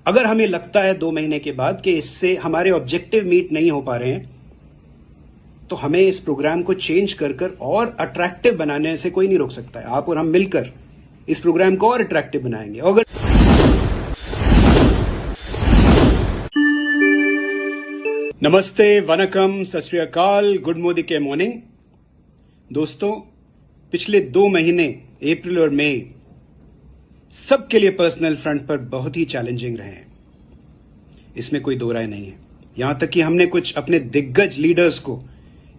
अगर हमें लगता है 2 महीने के बाद कि इससे हमारे ऑब्जेक्टिव मीट नहीं हो पा रहे हैं, तो हमें इस प्रोग्राम को चेंज कर और अट्रैक्टिव बनाने से कोई नहीं रोक सकता है। आप और हम मिलकर इस प्रोग्राम को और अट्रैक्टिव बनाएंगे। अगर नमस्ते, वनकम, सत श्री अकाल, गुड मॉर्निंग दोस्तों। पिछले 2 महीने अप्रैल और मई सबके लिए पर्सनल फ्रंट पर बहुत ही चैलेंजिंग रहे हैं, इसमें कोई दो राय नहीं है। यहां तक कि हमने कुछ अपने दिग्गज लीडर्स को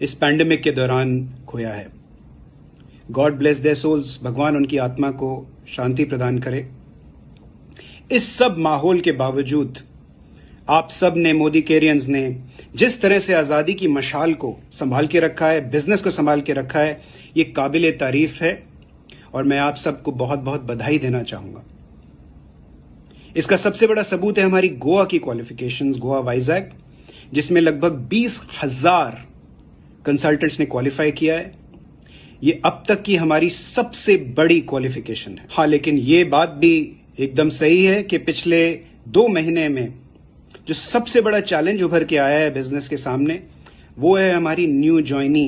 इस पैंडेमिक के दौरान खोया है। गॉड ब्लेस देयर सोल्स, भगवान उनकी आत्मा को शांति प्रदान करे। इस सब माहौल के बावजूद आप सब ने, मोदी कैरियंस ने जिस तरह से आजादी की मशाल को संभाल के रखा है, बिजनेस को संभाल के रखा है, ये काबिले तारीफ है और मैं आप सबको बहुत बहुत बधाई देना चाहूंगा। इसका सबसे बड़ा सबूत है हमारी गोवा की क्वालिफिकेशंस, गोवा वाइजैक, जिसमें लगभग 20,000 कंसल्टेंट्स ने क्वालिफाई किया है। ये अब तक की हमारी सबसे बड़ी क्वालिफिकेशन है। हाँ, लेकिन ये बात भी एकदम सही है कि पिछले 2 महीने में जो सबसे बड़ा चैलेंज उभर के आया है बिजनेस के सामने, वो है हमारी न्यू ज्वाइनी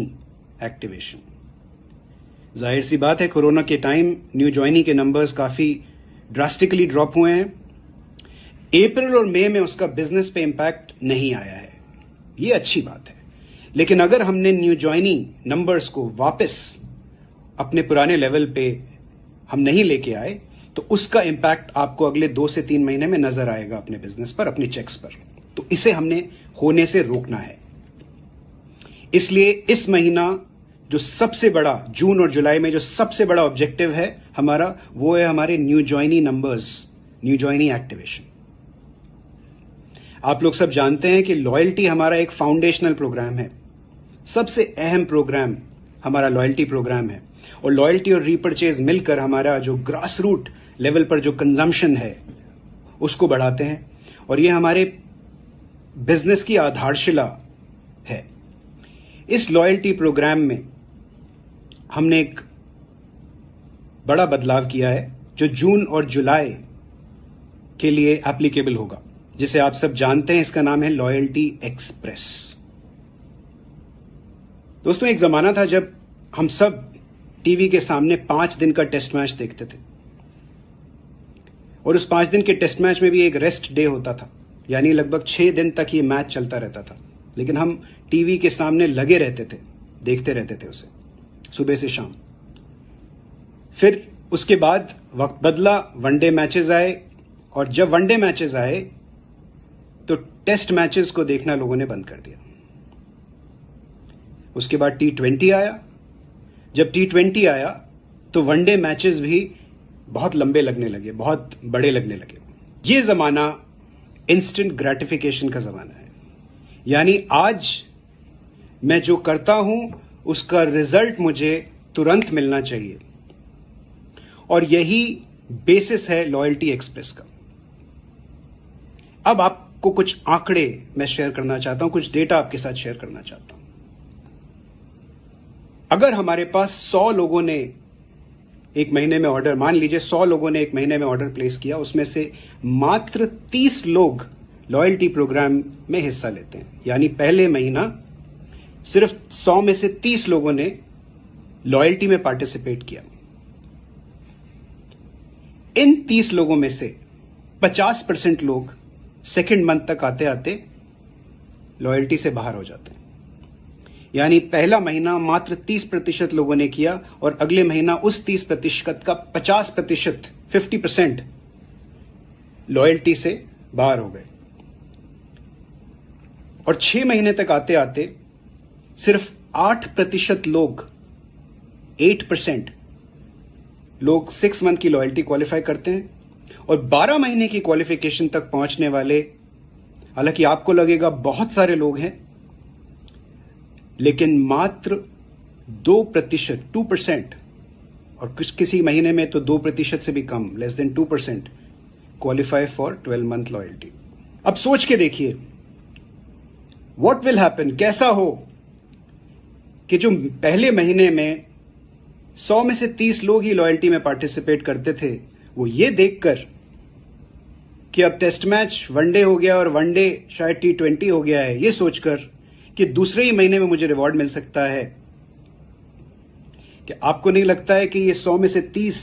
एक्टिवेशन। जाहिर सी बात है, कोरोना के टाइम न्यू ज्वाइनी के नंबर्स काफी ड्रास्टिकली ड्रॉप हुए हैं। अप्रैल और मई में उसका बिजनेस पे इंपैक्ट नहीं आया है, ये अच्छी बात है। लेकिन अगर हमने न्यू ज्वाइनी नंबर्स को वापस अपने पुराने लेवल पे हम नहीं लेके आए, तो उसका इंपैक्ट आपको अगले 2 से 3 महीने में नजर आएगा अपने बिजनेस पर, अपने चेक्स पर। तो इसे हमने होने से रोकना है। इसलिए इस महीना जो सबसे बड़ा, जून और जुलाई में जो सबसे बड़ा ऑब्जेक्टिव है हमारा, वो है हमारे new joinee numbers, new joinee activation. आप लोग सब जानते हैं कि लॉयल्टी हमारा एक फाउंडेशनल प्रोग्राम है। सबसे अहम प्रोग्राम हमारा लॉयल्टी प्रोग्राम है, और लॉयल्टी और रीपरचेज मिलकर हमारा जो ग्रास रूट लेवल पर जो कंजम्पशन है उसको बढ़ाते हैं, और ये हमारे बिजनेस की आधारशिला है। इस लॉयल्टी प्रोग्राम में हमने एक बड़ा बदलाव किया है जो जून और जुलाई के लिए एप्लीकेबल होगा, जिसे आप सब जानते हैं। इसका नाम है लॉयल्टी एक्सप्रेस। दोस्तों, एक जमाना था जब हम सब टीवी के सामने 5 दिन का टेस्ट मैच देखते थे, और उस 5 दिन के टेस्ट मैच में भी एक रेस्ट डे होता था, यानी लगभग 6 दिन तक ये मैच चलता रहता था। लेकिन हम टीवी के सामने लगे रहते थे, देखते रहते थे उसे सुबह से शाम। फिर उसके बाद वक्त बदला, वनडे मैचेस आए, और जब वनडे मैचेस आए तो टेस्ट मैचेस को देखना लोगों ने बंद कर दिया। उसके बाद T20 आया। जब T20 आया तो वनडे मैचेस भी बहुत लंबे लगने लगे, बहुत बड़े लगने लगे। ये जमाना इंस्टेंट ग्रेटिफिकेशन का जमाना है, यानी आज मैं जो करता हूं उसका रिजल्ट मुझे तुरंत मिलना चाहिए, और यही बेसिस है लॉयल्टी एक्सप्रेस का। अब आपको कुछ आंकड़े मैं शेयर करना चाहता हूं, कुछ डेटा आपके साथ शेयर करना चाहता हूं। अगर हमारे पास 100 लोगों ने एक महीने में ऑर्डर, मान लीजिए 100 लोगों ने एक महीने में ऑर्डर प्लेस किया, उसमें से मात्र 30 लोग लॉयल्टी प्रोग्राम में हिस्सा लेते हैं। यानी पहले महीना सिर्फ 100 में से 30 लोगों ने लॉयल्टी में पार्टिसिपेट किया। इन 30 लोगों में से 50% लोग सेकेंड मंथ तक आते आते लॉयल्टी से बाहर हो जाते हैं। यानी पहला महीना मात्र 30% लोगों ने किया, और अगले महीना उस 30% का 50%, 50% लॉयल्टी से बाहर हो गए। और 6 महीने तक आते आते सिर्फ 8% लोग, 8% लोग 6 मंथ की लॉयल्टी क्वालिफाई करते हैं, और 12 महीने की क्वालिफिकेशन तक पहुंचने वाले, हालांकि आपको लगेगा बहुत सारे लोग हैं, लेकिन मात्र 2%, 2%, और किसी महीने में तो 2% से भी कम, less than 2% qualify for 12 month loyalty. अब सोच के देखिए, व्हाट विल हैपन, कैसा हो कि जो पहले महीने में 100 में से 30 लोग ही लॉयल्टी में पार्टिसिपेट करते थे, वो ये देखकर कि अब टेस्ट मैच वनडे हो गया और वनडे शायद T20 हो गया है, ये सोचकर कि दूसरे ही महीने में मुझे रिवॉर्ड मिल सकता है, कि आपको नहीं लगता है कि ये 100 में से 30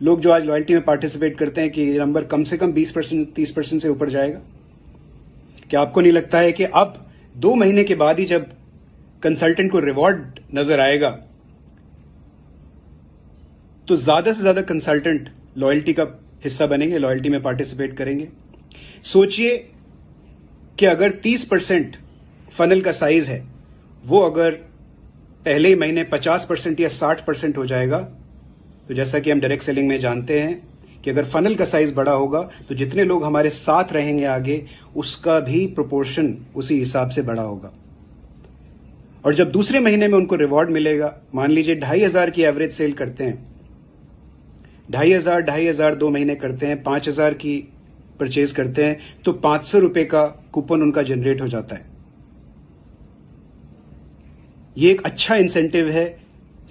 लोग जो आज लॉयल्टी में पार्टिसिपेट करते हैं कि ये नंबर कम से कम 20% 30% से ऊपर जाएगा? क्या आपको नहीं लगता है कि अब 2 महीने के बाद ही जब कंसल्टेंट को रिवॉर्ड नजर आएगा तो ज्यादा से ज्यादा कंसल्टेंट लॉयल्टी का हिस्सा बनेंगे, लॉयल्टी में पार्टिसिपेट करेंगे? सोचिए कि अगर 30% फनल का साइज है, वो अगर पहले ही महीने 50% या 60% हो जाएगा, तो जैसा कि हम डायरेक्ट सेलिंग में जानते हैं कि अगर फनल का साइज बड़ा होगा तो जितने लोग हमारे साथ रहेंगे आगे, उसका भी प्रोपोर्शन उसी हिसाब से बड़ा होगा। और जब दूसरे महीने में उनको रिवॉर्ड मिलेगा, मान लीजिए 2,500 की एवरेज सेल करते हैं, 2,500 2 महीने करते हैं, 5,000 की परचेज करते हैं, तो 500 रुपए का कूपन उनका जनरेट हो जाता है। ये एक अच्छा इंसेंटिव है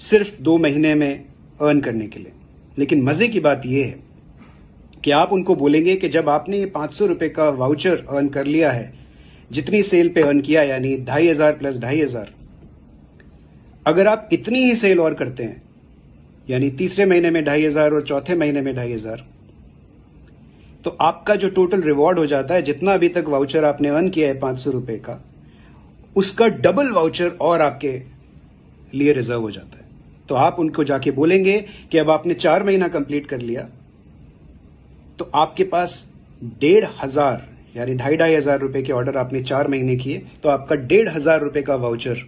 सिर्फ 2 महीने में अर्न करने के लिए। लेकिन मजे की बात यह है कि आप उनको बोलेंगे कि जब आपने ये 500 रुपए का वाउचर अर्न कर लिया है, जितनी सेल पे अर्न किया, यानी 2,500 प्लस 2,500, अगर आप इतनी ही सेल और करते हैं, यानी तीसरे महीने में 2,500 और चौथे महीने में 2,500, तो आपका जो टोटल रिवॉर्ड हो जाता है, जितना अभी तक वाउचर आपने अर्न किया है 500 रुपए का, उसका डबल वाउचर और आपके लिए रिजर्व हो जाता है। तो आप उनको जाके बोलेंगे कि अब आपने 4 महीना कंप्लीट कर लिया, तो आपके पास 1,500 यानी 2,500 रुपए के ऑर्डर आपने 4 महीने किए, तो आपका 1,500 रुपए का वाउचर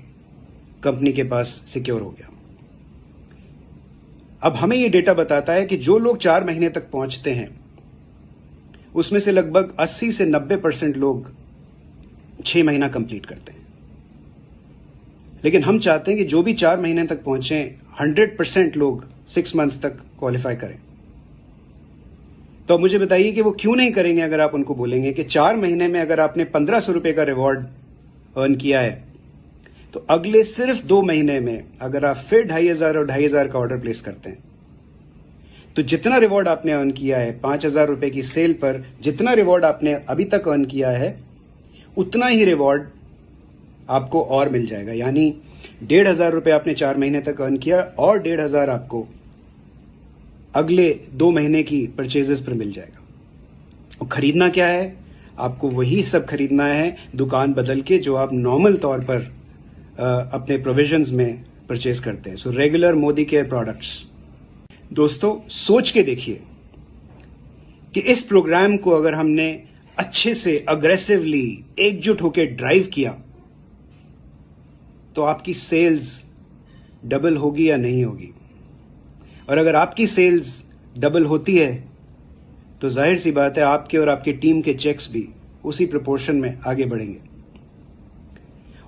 कंपनी के पास सिक्योर हो गया। अब हमें यह डेटा बताता है कि जो लोग 4 महीने तक पहुंचते हैं, उसमें से लगभग 80 से 90% लोग 6 महीना कंप्लीट करते हैं। लेकिन हम चाहते हैं कि जो भी 4 महीने तक पहुंचे, 100% लोग 6 मंथ्स तक क्वालिफाई करें। तो अब मुझे बताइए कि वो क्यों नहीं करेंगे? अगर आप उनको बोलेंगे कि 4 महीने में अगर आपने 1,500 रुपए का रिवॉर्ड अर्न किया है, तो अगले सिर्फ 2 महीने में अगर आप फिर 2,500 और 2,500 का ऑर्डर प्लेस करते हैं, तो जितना रिवॉर्ड आपने अर्न किया है 5,000 रुपए की सेल पर, जितना रिवॉर्ड आपने अभी तक अर्न किया है, उतना ही रिवॉर्ड आपको और मिल जाएगा। यानी 1,500 रुपए आपने 4 महीने तक अर्न किया और 1,500 आपको अगले 2 महीने की परचेजेस पर मिल जाएगा। और खरीदना क्या है? आपको वही सब खरीदना है दुकान बदल के जो आप नॉर्मल तौर पर अपने प्रोविजंस में परचेज करते हैं। So regular Modi care products. दोस्तों, सोच के देखिए कि इस प्रोग्राम को अगर हमने अच्छे से अग्रेसिवली एकजुट होकर ड्राइव किया, तो आपकी सेल्स डबल होगी या नहीं होगी? और अगर आपकी सेल्स डबल होती है तो जाहिर सी बात है आपके और आपकी टीम के चेक्स भी उसी प्रोपोर्शन में आगे बढ़ेंगे।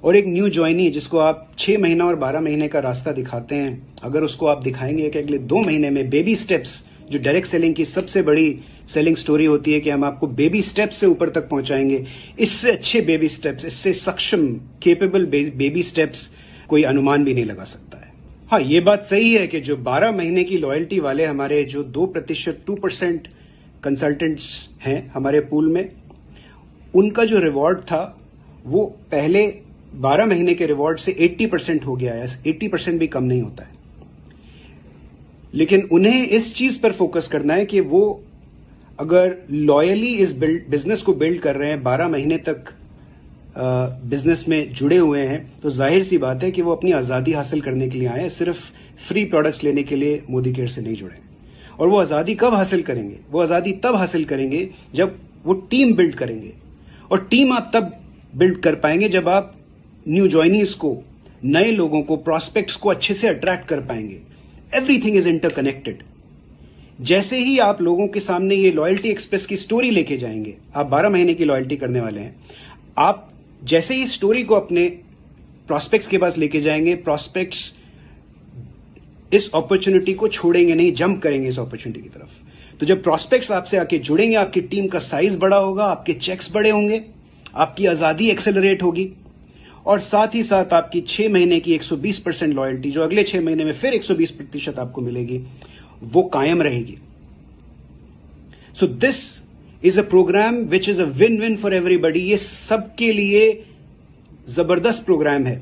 और एक न्यू ज्वाइनी जिसको आप 6 महीना और 12 महीने का रास्ता दिखाते हैं, अगर उसको आप दिखाएंगे कि अगले 2 महीने में बेबी स्टेप्स, जो डायरेक्ट सेलिंग की सबसे बड़ी सेलिंग स्टोरी होती है कि हम आपको बेबी स्टेप्स से ऊपर तक पहुंचाएंगे, इससे अच्छे बेबी स्टेप्स, इससे सक्षम केपेबल बेबी स्टेप्स कोई अनुमान भी नहीं लगा सकता है। हाँ, ये बात सही है कि जो 12 महीने की लॉयल्टी वाले हमारे जो 2% कंसल्टेंट्स हैं हमारे पूल में, उनका जो रिवॉर्ड था वो पहले 12 महीने के रिवॉर्ड से 80% हो गया है। 80% भी कम नहीं होता है। लेकिन उन्हें इस चीज पर फोकस करना है कि वो अगर लॉयली इस बिजनेस को बिल्ड कर रहे हैं, 12 महीने तक बिजनेस में जुड़े हुए हैं, तो जाहिर सी बात है कि वो अपनी आज़ादी हासिल करने के लिए आए हैं, सिर्फ फ्री प्रोडक्ट्स लेने के लिए मोदी केयर से नहीं जुड़े। और वो आज़ादी कब हासिल करेंगे? वो आज़ादी तब हासिल करेंगे जब वो टीम बिल्ड करेंगे। और टीम आप तब बिल्ड कर पाएंगे जब आप न्यू ज्वाइनीज को, नए लोगों को, प्रॉस्पेक्ट्स को अच्छे से अट्रैक्ट कर पाएंगे। Everything is interconnected. जैसे ही आप लोगों के सामने ये लॉयल्टी एक्सप्रेस की स्टोरी लेके जाएंगे, आप 12 महीने की लॉयल्टी करने वाले हैं, आप जैसे ही स्टोरी को अपने प्रॉस्पेक्ट्स के पास लेके जाएंगे, प्रॉस्पेक्ट्स इस अपॉर्चुनिटी को छोड़ेंगे नहीं, जंप करेंगे इस अपॉर्चुनिटी की तरफ। तो जब प्रॉस्पेक्ट्स आपसे आके जुड़ेंगे, आपकी टीम का साइज बड़ा होगा, आपके चेक्स बड़े होंगे, आपकी आजादी एक्सेलरेट होगी, और साथ ही साथ आपकी 6 महीने की 120% लॉयल्टी, जो अगले 6 महीने में फिर 120% आपको मिलेगी, वो कायम रहेगी। So this is a program which is a win win for everybody. ये सबके लिए जबरदस्त प्रोग्राम है।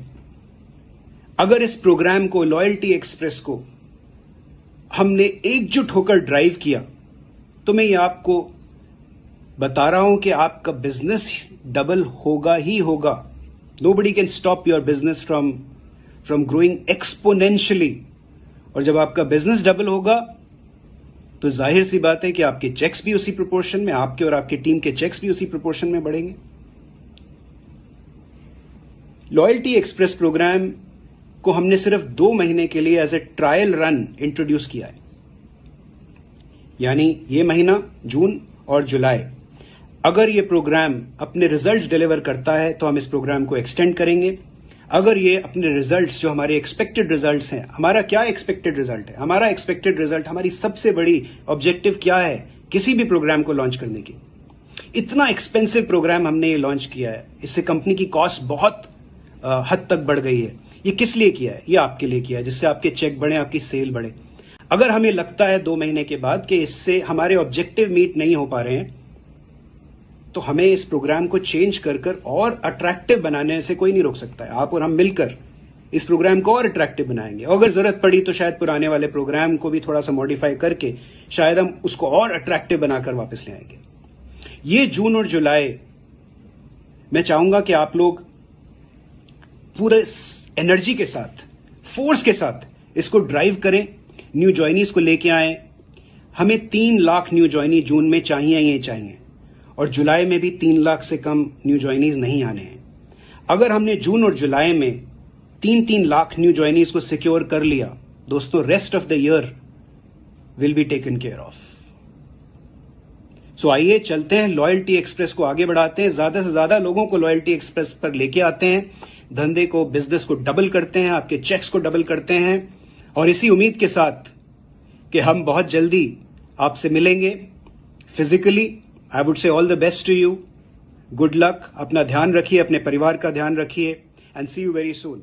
अगर इस प्रोग्राम को, लॉयल्टी एक्सप्रेस को, हमने एकजुट होकर ड्राइव किया तो मैं ये आपको बता रहा हूं कि आपका बिजनेस डबल होगा ही होगा। Nobody can stop your business from growing exponentially. और जब आपका बिजनेस डबल होगा तो जाहिर सी बात है कि आपके चेक्स भी उसी प्रोपोर्शन में, आपके और आपकी टीम के चेक्स भी उसी प्रोपोर्शन में बढ़ेंगे। लॉयल्टी एक्सप्रेस प्रोग्राम को हमने सिर्फ 2 महीने के लिए as a trial run introduce किया है, यानी ये महीना जून और जुलाई। अगर ये प्रोग्राम अपने रिजल्ट्स डिलीवर करता है तो हम इस प्रोग्राम को एक्सटेंड करेंगे। अगर ये अपने रिजल्ट्स, जो हमारे एक्सपेक्टेड रिजल्ट्स हैं, हमारा क्या एक्सपेक्टेड रिजल्ट है? हमारा एक्सपेक्टेड रिजल्ट, हमारी सबसे बड़ी ऑब्जेक्टिव क्या है किसी भी प्रोग्राम को लॉन्च करने की? इतना एक्सपेंसिव प्रोग्राम हमने ये लॉन्च किया है, इससे कंपनी की कॉस्ट बहुत हद तक बढ़ गई है। ये किस लिए किया है? ये आपके लिए किया है, जिससे आपके चेक बढ़े, आपकी सेल बढ़े। अगर हमें लगता है 2 महीने के बाद कि इससे हमारे ऑब्जेक्टिव मीट नहीं हो पा रहे हैं, तो हमें इस प्रोग्राम को चेंज कर और अट्रैक्टिव बनाने से कोई नहीं रोक सकता है। आप और हम मिलकर इस प्रोग्राम को और अट्रैक्टिव बनाएंगे। अगर जरूरत पड़ी तो शायद पुराने वाले प्रोग्राम को भी थोड़ा सा मॉडिफाई करके शायद हम उसको और अट्रैक्टिव बनाकर वापस ले आएंगे। ये जून और जुलाई मैं चाहूंगा कि आप लोग पूरे एनर्जी के साथ, फोर्स के साथ इसको ड्राइव करें, न्यू ज्वाइनीज को लेके आए। हमें 3 लाख न्यू ज्वाइनी जून में चाहिए ही चाहिए, और जुलाई में भी 3 लाख से कम न्यू ज्वाइनीज नहीं आने हैं। अगर हमने जून और जुलाई में 3-3 लाख न्यू ज्वाइनीज को सिक्योर कर लिया दोस्तों, rest of the year will be taken care of. So आइए चलते हैं, लॉयल्टी एक्सप्रेस को आगे बढ़ाते हैं, ज्यादा से ज्यादा लोगों को लॉयल्टी एक्सप्रेस पर लेके आते हैं, धंधे को, बिजनेस को डबल करते हैं, आपके चेक्स को डबल करते हैं। और इसी उम्मीद के साथ कि हम बहुत जल्दी आपसे मिलेंगे physically, I would say all the best to you. Good luck. अपना ध्यान रखिए, अपने परिवार का ध्यान रखिए, and see you very soon.